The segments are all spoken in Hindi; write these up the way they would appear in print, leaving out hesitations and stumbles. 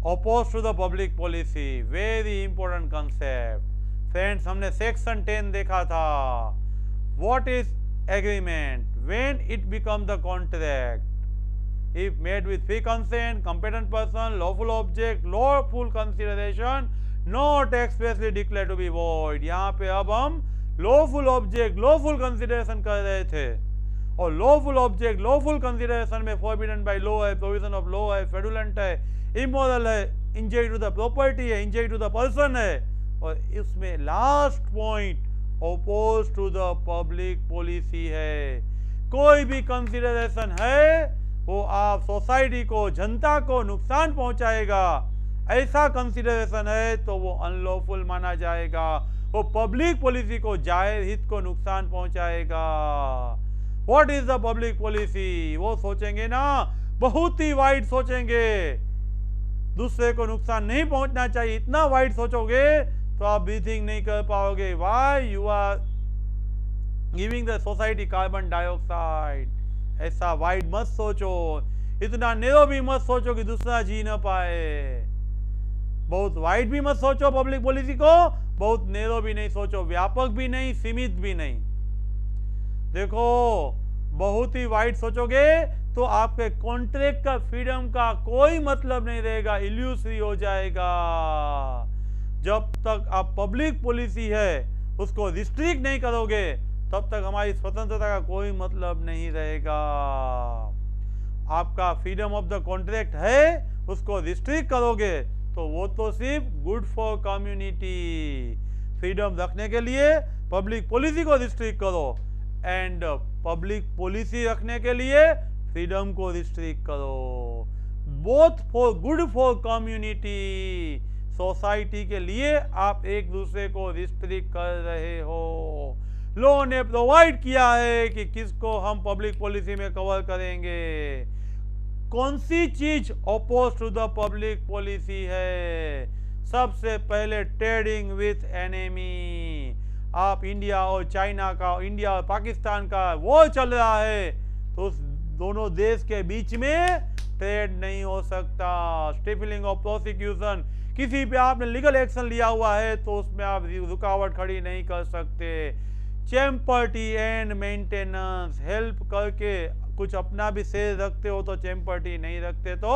opposed to the public policy, very important concept. Friends, हमने सेक्शन 10 देखा था. What is agreement? When it becomes the contract, if made with free consent, competent person, lawful object, lawful consideration, not expressly declared to be void. यहाँ पे अब हम lawful object, lawful consideration कर रहे थे, और lawful object, lawful consideration में forbidden by law है, provision of law है, fraudulent है, immoral है, injury to the property है, injury to the person है, और इसमें last point opposed to the public policy है. कोई भी कंसिडरेशन है वो आप सोसाइटी को, जनता को नुकसान पहुंचाएगा, ऐसा कंसिडरेशन है तो वो अनलॉफुल माना जाएगा, वो पब्लिक पॉलिसी को, जाहिर हित को नुकसान पहुंचाएगा. What is the public policy? वो सोचेंगे ना, बहुत ही वाइड सोचेंगे, दूसरे को नुकसान नहीं पहुंचना चाहिए, इतना वाइड सोचोगे तो आप ब्रीथिंग नहीं कर पाओगे. Why you are giving the society carbon dioxide. ऐसा वाइड मत सोचो, इतना नेरो भी मत सोचो कि दूसरा जी ना पाए. बहुत वाइड भी मत सोचो पब्लिक पॉलिसी को, बहुत नेरो भी नहीं सोचो, व्यापक भी नहीं, सीमित भी नहीं. देखो, बहुत ही वाइड सोचोगे तो आपके कॉन्ट्रैक्ट का, फ्रीडम का कोई मतलब नहीं रहेगा, इल्यूसरी हो जाएगा. जब तक आप पब्लिक पॉलिसी है उसको रिस्ट्रिक्ट नहीं करोगे तब तक हमारी स्वतंत्रता का कोई मतलब नहीं रहेगा. आपका फ्रीडम ऑफ द कॉन्ट्रैक्ट है, उसको रिस्ट्रिक्ट करोगे तो वो तो सिर्फ गुड फॉर कम्युनिटी. फ्रीडम रखने के लिए पब्लिक पॉलिसी को रिस्ट्रिक्ट करो, एंड पब्लिक पॉलिसी रखने के लिए फ्रीडम को रिस्ट्रिक्ट करो. Both for good for community. Society के लिए आप एक दूसरे को रिस्ट्रिक्ट कर रहे हो. लॉ ने प्रोवाइड किया है कि किसको हम पब्लिक पॉलिसी में कवर करेंगे. कौन सी चीज oppose to the public policy है? सबसे पहले ट्रेडिंग विथ एनिमी. आप इंडिया और चाइना का, इंडिया और पाकिस्तान का वॉर चल रहा है तो उस दोनों देश के बीच में ट्रेड नहीं हो सकता. स्टिफलिंग ऑफ प्रोसिक्यूशन, किसी पे आपने लीगल एक्शन लिया हुआ है तो उसमें आप रुकावट खड़ी नहीं कर सकते. चैम्पर्टी एंड मेंटेनेंस, हेल्प करके कुछ अपना भी शेयर रखते हो तो चैम्पर्टी, नहीं रखते तो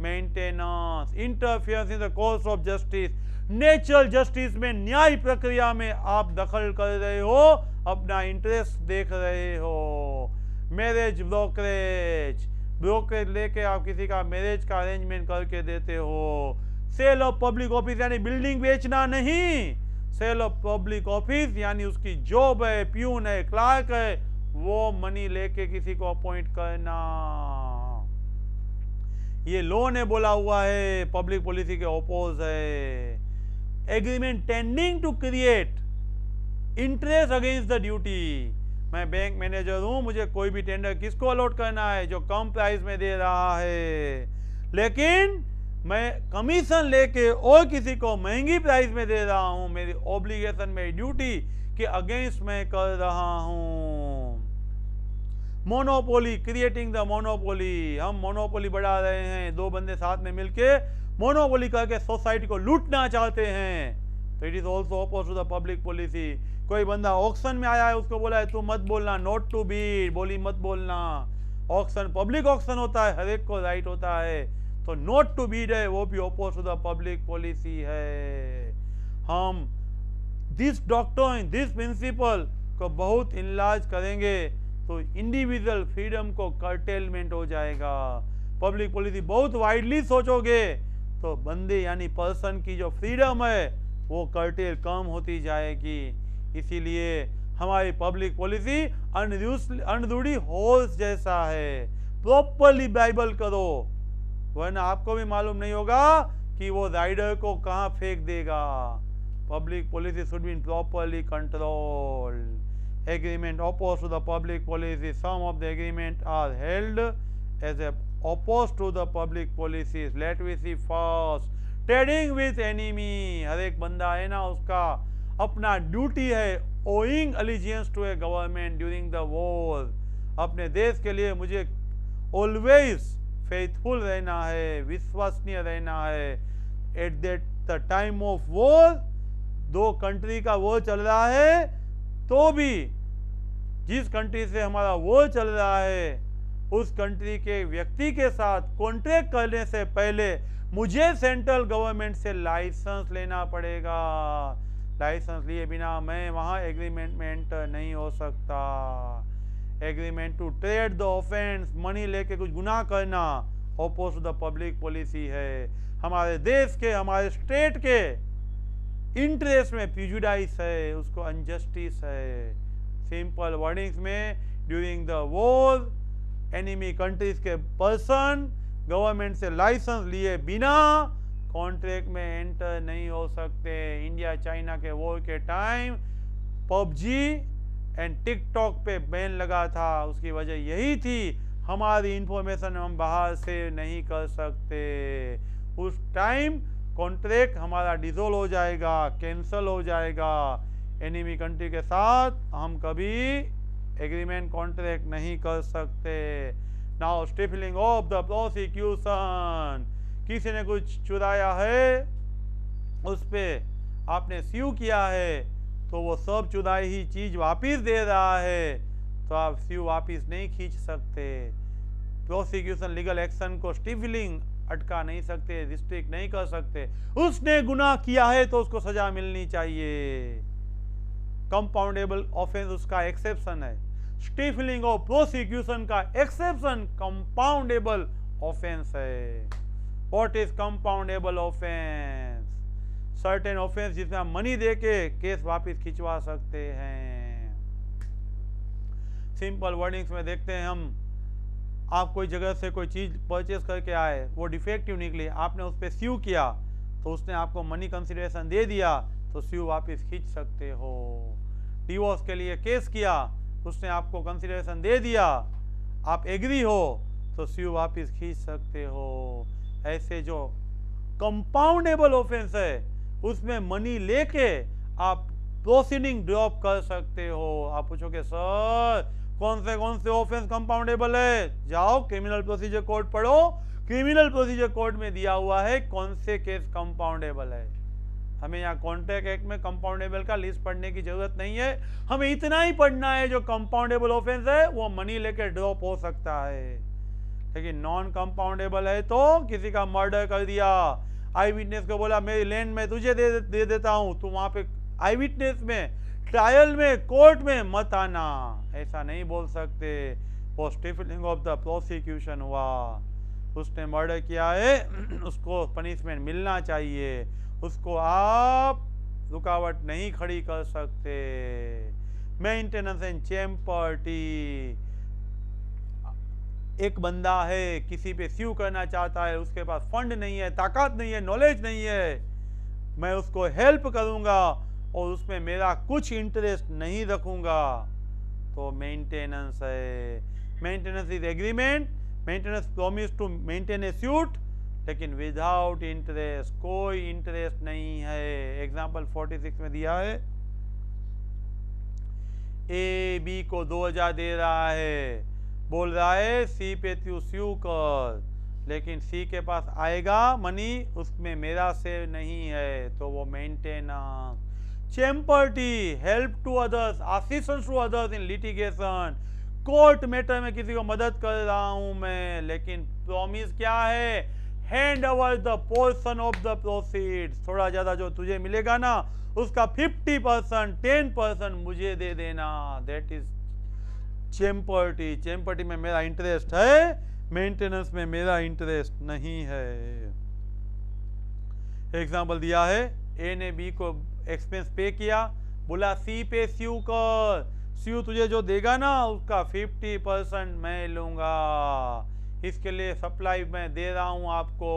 maintenance. Interference in the course of justice, natural justice में, न्याय प्रक्रिया में आप दखल कर रहे हो, अपना इंटरेस्ट देख रहे हो. मैरिज ब्रोकरेज, ब्रोकरेज लेके आप किसी का मैरिज का अरेंजमेंट करके देते हो. सेल ऑफ पब्लिक ऑफिस यानी बिल्डिंग बेचना नहीं, सेल ऑफ पब्लिक ऑफिस यानी उसकी जॉब है, प्यून है, क्लार्क है, वो मनी लेके किसी को अपॉइंट करना. ये लॉ ने बोला हुआ है, पब्लिक पॉलिसी के ओपोज है. Agreement tending to create interest against the duty. मैं बैंक मैनेजर हूं, मुझे कोई भी टेंडर किसको अलॉट करना है? जो कम प्राइस में दे रहा है, लेकिन मैं कमीशन लेके और किसी को महंगी प्राइस में दे रहा हूं. मेरी ऑब्लिगेशन, मेरी ड्यूटी के अगेंस्ट मैं कर रहा हूं. Monopoly, creating the monopoly. हम मोनोपोली बढ़ा रहे हैं, दो बंदे साथ में मिलके मोनोपोली करके सोसाइटी को लूटना चाहते हैं, तो it is also oppose to the public policy. कोई बंदा ऑक्शन में आया है, उसको बोला है तू मत बोलना, नॉट टू बीड, बोली मत बोलना. ऑक्शन पब्लिक ऑक्शन होता है, हर एक को राइट होता है, तो नॉट टू बीड है, वो भी oppose to the public policy है. हम दिस डॉक्ट्रिन, दिस प्रिंसिपल को बहुत इनलार्ज करेंगे तो इंडिविजुअल फ्रीडम को कर्टेलमेंट हो जाएगा. पब्लिक पॉलिसी बहुत वाइडली सोचोगे तो बंदे यानी पर्सन की जो फ्रीडम है वो कर्टेल कम होती जाएगी. इसीलिए हमारी पब्लिक पॉलिसी अनरूढ़ी हॉर्स जैसा है. प्रॉपरली बाइबल करो, वरना आपको भी मालूम नहीं होगा कि वो राइडर को कहाँ फेंक देगा. Public policy should be properly controlled. Agreement opposed to the public policy. Some of the agreement are held as opposed to the public policies. Let we see first. Trading with enemy. हर एक बंदा है ना, उसका अपना ड्यूटी है, owing allegiance to a government during the war. अपने देश के लिए मुझे always फेथफुल रहना है, विश्वसनीय रहना है। At the time of war, दो कंट्री का वॉर चल रहा है, तो भी जिस कंट्री से हमारा वॉर चल रहा है उस कंट्री के व्यक्ति के साथ कॉन्ट्रैक्ट करने से पहले मुझे सेंट्रल गवर्नमेंट से लाइसेंस लेना पड़ेगा। लाइसेंस लिए बिना मैं वहाँ एग्रीमेंट में एंटर नहीं हो सकता। Agreement to trade the offence, money लेके कुछ गुनाह करना, oppose to the public policy है। हमारे देश के, हमारे स्टेट के इंटरेस्ट में प्रिजुडाइस है, उसको अनजस्टिस है। सिंपल वर्डिंग्स में, during the war enemy countries के पर्सन गवर्नमेंट से लाइसेंस लिए बिना कॉन्ट्रैक्ट में एंटर नहीं हो सकते। इंडिया चाइना के वॉर के टाइम पबजी एंड टिकटॉक पे बैन लगा था, उसकी वजह यही थी हमारी इंफॉर्मेशन हम बाहर से नहीं कर सकते। उस टाइम कॉन्ट्रैक्ट हमारा डिसॉल्व हो जाएगा, कैंसल हो जाएगा। एनिमी कंट्री के साथ हम कभी एग्रीमेंट कॉन्ट्रैक्ट नहीं कर सकते। Now stifling of the prosecution, किसी ने कुछ चुराया है, उस पे आपने स्यू किया है, तो वो सब चुराई ही चीज वापिस दे रहा है, तो आप स्यू वापिस नहीं खींच सकते। प्रोसिक्यूशन लीगल एक्शन को स्टिफलिंग अटका नहीं सकते, रिस्ट्रिक्ट नहीं कर सकते। उसने गुनाह किया है तो उसको सजा मिलनी चाहिए। कंपाउंडेबल ऑफेंस उसका एक्सेप्शन है। स्टिफलिंग ऑफ प्रोसिक्यूशन का एक्सेप्शन कंपाउंडेबल ऑफेंस है। What is compoundable offence? Certain offence जिसमें आप मनी देके केस वापस खिंचवा सकते हैं। सिंपल वर्डिंग्स में देखते हैं हम, आप कोई जगह से कोई चीज परचेस करके आए, वो डिफेक्टिव निकली, आपने उस पर स्यू किया, तो उसने आपको मनी कंसिडरेशन दे दिया, तो स्यू वापस खींच सकते हो। डिवोर्स के लिए केस किया, उसने आपको कंसिडरेशन दे दिया, आप एग्री हो, तो स्यू वापस खींच सकते हो। ऐसे जो कंपाउंडेबल ऑफेंस है उसमें मनी लेके आप प्रोसीडिंग ड्रॉप कर सकते हो। आप पूछोगे सर कौन से ऑफेंस कंपाउंडेबल है? जाओ क्रिमिनल प्रोसीजर कोड पढ़ो, क्रिमिनल प्रोसीजर कोड में दिया हुआ है कौन से केस कंपाउंडेबल है। हमें यहाँ कॉन्ट्रैक्ट एक्ट में कंपाउंडेबल का लिस्ट पढ़ने की जरूरत नहीं है, हमें इतना ही पढ़ना है जो कंपाउंडेबल ऑफेंस है वो मनी लेकर ड्रॉप हो सकता है। लेकिन नॉन कंपाउंडेबल है तो किसी का मर्डर कर दिया, आई विटनेस को बोला मेरी लैंड में तुझे दे देता हूं, तू वहां पे आई विटनेस में, ट्रायल में, कोर्ट में मत आना, ऐसा नहीं बोल सकते। वो स्टिफलिंग ऑफ द प्रोसिक्यूशन हुआ, उसने मर्डर किया है उसको पनिशमेंट मिलना चाहिए, उसको आप रुकावट नहीं खड़ी कर सकते। मेंटेनेंस एंड चैम्पर्टी, एक बंदा है किसी पे स्यू करना चाहता है, उसके पास फंड नहीं है, ताकत नहीं है, नॉलेज नहीं है, मैं उसको हेल्प करूंगा और उसमें मेरा कुछ इंटरेस्ट नहीं रखूंगा, तो मेंटेनेंस है। Maintenance is agreement, maintenance promise to maintain a suit, लेकिन विदाउट इंटरेस्ट, कोई इंटरेस्ट नहीं है। एग्जाम्पल 46 में दिया है, ए बी को 2000 दे रहा है, बोल रहा है सी पे तू स्यू कर, लेकिन सी के पास आएगा मनी, उसमें मेरा शेयर नहीं है, तो वो maintenance. Champerty, help to others, assistance to others in litigation, court matter में किसी को मदद कर रहा हूं मैं, लेकिन प्रॉमिस क्या है? Hand over the portion of the proceeds, थोड़ा ज्यादा जो तुझे मिलेगा ना उसका 50%, 10% मुझे दे देना, दैट इज चैम्पर्टी। चैम्पर्टी में मेरा इंटरेस्ट है, मेंटेनेंस में मेरा इंटरेस्ट नहीं है। एग्जाम्पल दिया है, ए ने बी को एक्सपेंस पे किया, बोला सी पे स्यू कर, स्यू तुझे जो देगा ना उसका 50% मैं लूंगा, इसके लिए सप्लाई मैं दे रहा हूं आपको,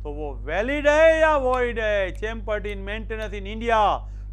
तो वो वैलिड है या वॉइड है? Champerty in maintenance in India,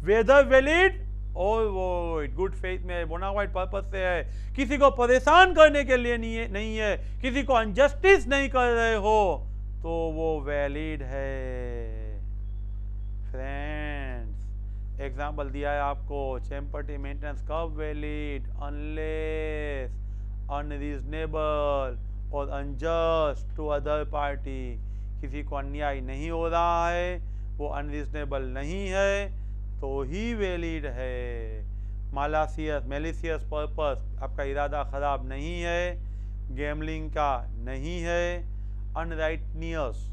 whether valid और वॉइड, गुड फेथ में, बोनाफाइड पर्पस से है, किसी को परेशान करने के लिए नहीं है, किसी को अनजस्टिस नहीं कर रहे हो, तो वो वैलिड है। फ्रेंड्स, एग्जाम्पल दिया है आपको, चैम्पर्टी मेंटेनेंस कब वैलिड? अनलेस अनरीजनेबल और अनजस्ट टू अदर पार्टी, किसी को अन्याय नहीं हो रहा है, वो अनरीजनेबल नहीं है, तो ही वैलिड है। मैलिसियस पर्पस, आपका इरादा ख़राब नहीं है, गैमलिंग का नहीं है, अनराइटनियस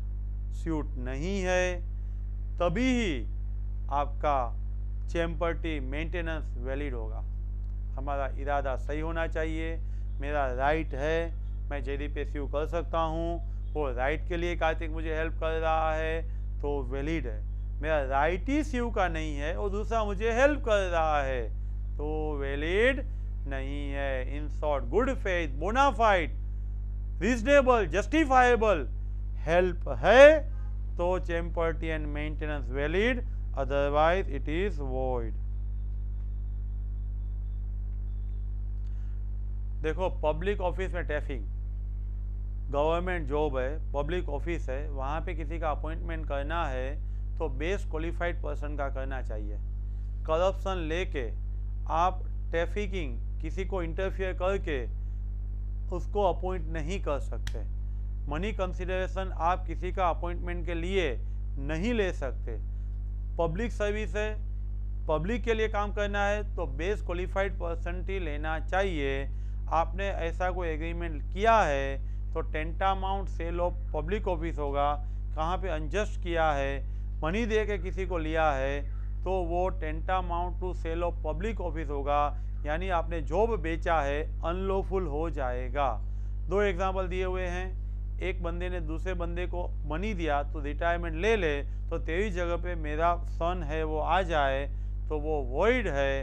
सूट नहीं है, तभी ही आपका चैम्पर्टी मेंटेनेंस वैलिड होगा। हमारा इरादा सही होना चाहिए, मेरा राइट है, मैं जेडी पे स्यू कर सकता हूँ, वो राइट के लिए कार्तिक मुझे हेल्प कर रहा है तो वैलिड है। मेरा राइट ही स्यू का नहीं है और दूसरा मुझे हेल्प कर रहा है तो वैलिड नहीं है। In short, good faith, bona fide, reasonable, justifiable help है तो champerty and maintenance valid, otherwise it is void. देखो, पब्लिक ऑफिस में टैफिंग, गवर्नमेंट जॉब है, पब्लिक ऑफिस है, वहाँ पे किसी का अपॉइंटमेंट करना है तो बेस्ट क्वालिफाइड पर्सन का करना चाहिए। करप्शन लेके आप ट्रैफिकिंग, किसी को इंटरफियर करके उसको अपॉइंट नहीं कर सकते। मनी कंसिडरेशन आप किसी का अपॉइंटमेंट के लिए नहीं ले सकते। पब्लिक सर्विस है, पब्लिक के लिए काम करना है तो बेस्ट क्वालिफाइड पर्सन ही लेना चाहिए। आपने ऐसा कोई एग्रीमेंट किया है तो टेंटामाउंट सेल ऑफ पब्लिक ऑफिस होगा। कहाँ पे अनजस्ट किया है, मनी दे के किसी को लिया है तो वो tantamount to sale of public office होगा, यानी आपने जॉब बेचा है अनलॉफुल हो जाएगा। दो एग्जाम्पल दिए हुए हैं, एक बंदे ने दूसरे बंदे को मनी दिया तो रिटायरमेंट ले ले, तो तेरी जगह पे मेरा सन है वो आ जाए तो वो वॉइड है,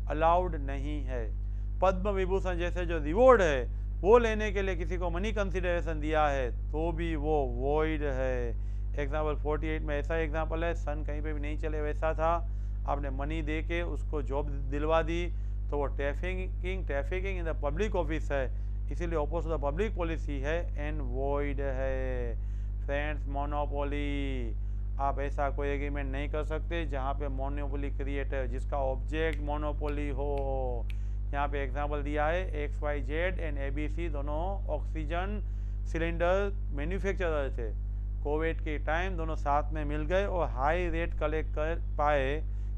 अलाउड नहीं है। पद्म विभूषण जैसे जो रिवॉर्ड है वो लेने के लिए किसी को मनी कंसिडरेशन दिया है तो भी वो वॉइड है। एग्जाम्पल 48 में ऐसा एग्जाम्पल है, सन कहीं पे भी नहीं चले वैसा था, आपने मनी दे के उसको जॉब दिलवा दी तो वो trafficking in the public office है, इसीलिए ऑपोजिट द पब्लिक पॉलिसी है एंड वॉइड है। फ्रेंड्स, मोनोपोली, आप ऐसा कोई एग्रीमेंट नहीं कर सकते जहाँ पे मोनोपोली क्रिएट है, जिसका ऑब्जेक्ट मोनोपोली हो। यहाँ पे एग्जांपल दिया है, XYZ एंड ABC दोनों ऑक्सीजन सिलेंडर मैन्युफैक्चरर थे। कोविड के टाइम दोनों साथ में मिल गए और हाई रेट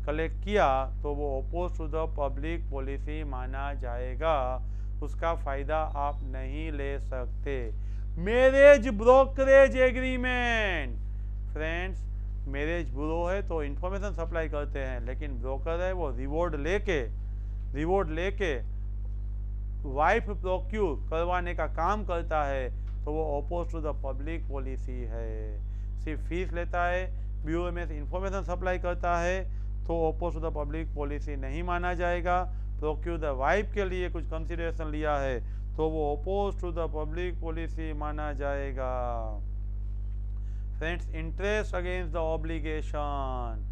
कलेक्ट किया तो वो oppose to the public policy माना जाएगा, उसका फ़ायदा आप नहीं ले सकते। Marriage brokerage agreement, friends, marriage bureau है तो इंफॉर्मेशन सप्लाई करते हैं, लेकिन ब्रोकर है वो रिवॉर्ड लेके वाइफ प्रोक्यूर करवाने का काम करता है तो वो oppose to the public policy है। सिर्फ फीस लेता है, ब्यूरो में इंफॉर्मेशन सप्लाई करता है तो oppose to the public policy नहीं माना जाएगा। प्रोक्यूर द वाइफ के लिए कुछ कंसिडरेशन लिया है तो वो oppose to the public policy माना जाएगा। Friends, interest against the obligation,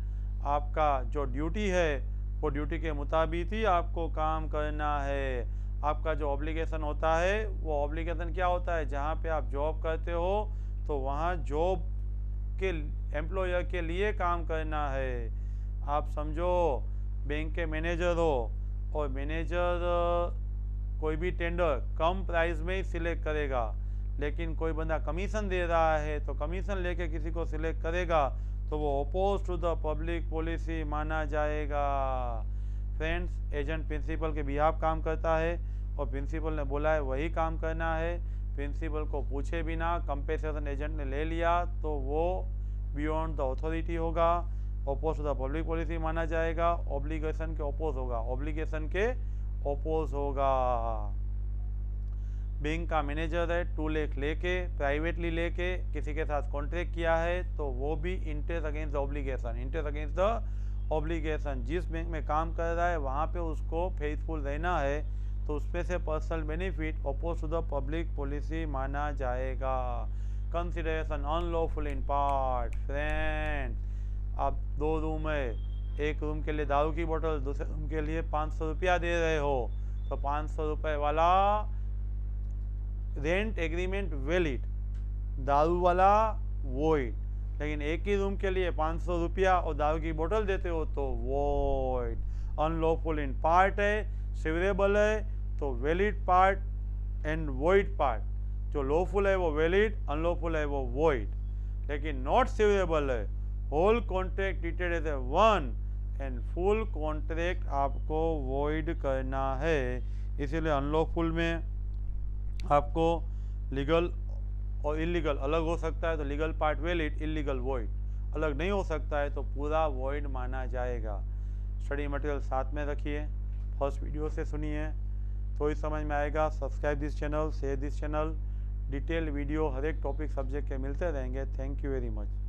आपका जो ड्यूटी है वो ड्यूटी के मुताबिक ही आपको काम करना है। आपका जो ऑब्लिगेशन होता है वो ऑब्लिगेशन क्या होता है, जहाँ पे आप जॉब करते हो तो वहाँ जॉब के एम्प्लॉयर के लिए काम करना है। आप समझो बैंक के मैनेजर हो और मैनेजर कोई भी टेंडर कम प्राइस में ही सिलेक्ट करेगा, लेकिन कोई बंदा कमीशन दे रहा है तो कमीशन लेके किसी को सिलेक्ट करेगा तो वो oppose to the public policy माना जाएगा। फ्रेंड्स, एजेंट प्रिंसिपल के बिहाफ काम करता है और प्रिंसिपल ने बोला है वही काम करना है, प्रिंसिपल को पूछे बिना कंपेंसेशन एजेंट ने ले लिया तो वो बियॉन्ड द अथॉरिटी होगा, oppose to the public policy माना जाएगा। ऑब्लिगेशन के अपोज होगा। बैंक का मैनेजर है 2 लाख लेके प्राइवेटली लेके किसी के साथ कॉन्ट्रैक्ट किया है तो वो भी इंटरेस्ट अगेंस्ट द ऑब्लिगेशन, जिस बैंक में काम कर रहा है वहाँ पे उसको फेथफुल रहना है तो उसमें से personal benefit oppose to the public policy माना जाएगा। Consideration unlawful in part, friend, आप 2 रूम है, एक रूम के लिए दारू की बोतल, दूसरे रूम के लिए 500 रुपया दे रहे हो तो 500 रुपये वाला रेंट एग्रीमेंट वैलिड, दारू वाला वॉइड। लेकिन एक ही रूम के लिए 500 रुपया और दारू की बोतल देते हो तो वॉइड। अनलॉफुल इन पार्ट है, सिवरेबल है तो valid part and void part जो लॉफुल है वो वैलिड, अनलॉफुल है वो वॉइड। लेकिन नॉट सेवरेबल है, whole contract treated as a one and full contract आपको वॉइड करना है। इसीलिए अनलॉफुल में आपको लीगल और इलीगल अलग हो सकता है, तो legal part valid, illegal void. अलग नहीं हो सकता है तो पूरा वॉइड माना जाएगा। स्टडी मटेरियल साथ में रखिए, फर्स्ट वीडियो से सुनिए तो ही समझ में आएगा। Subscribe this channel, share this channel. Detail video हर एक टॉपिक सब्जेक्ट के मिलते रहेंगे। Thank you very much.